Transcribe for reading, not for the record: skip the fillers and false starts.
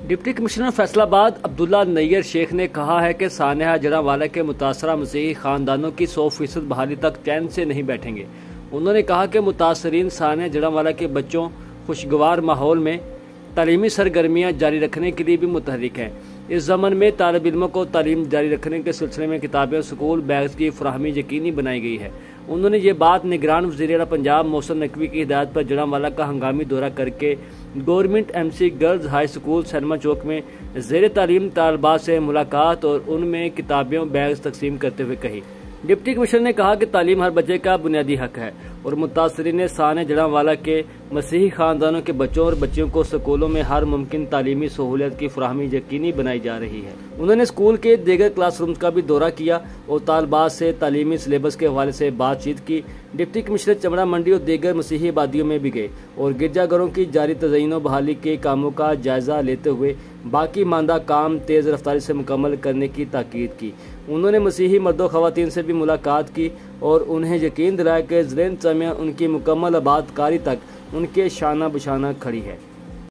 Deputy commissioner Faisal آباد عبداللہ نیر شیخ نے کہا ہے کہ سانحہ جڑانوالہ کے متاثرہ مسیحی خاندانوں کی 100% بحالی تک چین سے نہیں بیٹھیں گے۔ انہوں نے کہا کہ متاثرین سانحہ جڑانوالہ کے بچوں خوشگوار ماحول میں تعلیمی سرگرمیاں جاری رکھنے کے لیے بھی متحرک ہیں۔ اس ضمن میں طالب علموں کو تعلیم جاری رکھنے کے سلسلے میں کتابیں اور سکول بیگز کی فراہمی یقینی بنائی گئی ہے۔ انہوں نے یہ بات نگران وزیر اعلیٰ پنجاب محسن نقوی کی ہدایت پر جڑانوالہ کا ہنگامی دورہ کر کے government MC girls high school cinema چوک میں زیر تعلیم طالبات سے ملاقات اور ان میں کتابیں اور بیگز تقسیم کرتے ہوئے کہی۔ ڈپٹی کمشنر نے کہا کہ تعلیم ہر بچے کا بنیادی حق ہے اور متاثرین سانحہ جڑانوالہ کے مسیحی خاندانوں کے بچوں اور بچیوں کو سکولوں میں ہر ممکن تعلیمی سہولت کی فراہمی یقینی بنائی جا رہی ہے۔ انہوں نے اسکول کے دیگر کلاس رومز کا بھی دورہ کیا اور طالبات سے تعلیمی سلیبس کے حوالے سے بات چیت کی۔ ڈپٹی کمشنر چمڑا منڈی اور دیگر مسیحی آبادیوں میں بھی گئے اور گرجا گھروں کی جاری تزئین و بحالی کے کاموں کا جائزہ لیتے ہوئے باقی ماندہ کام تیز رفتاری سے مکمل کرنے کی تاکید کی۔ انہوں نے مسیحی مرد و خواتین سے بھی ملاقات کی اور انہیں یقین دلایا کہ زیر انتظامیہ ان کی مکمل آباد کاری تک ان کے شانہ بشانہ کھڑی ہے۔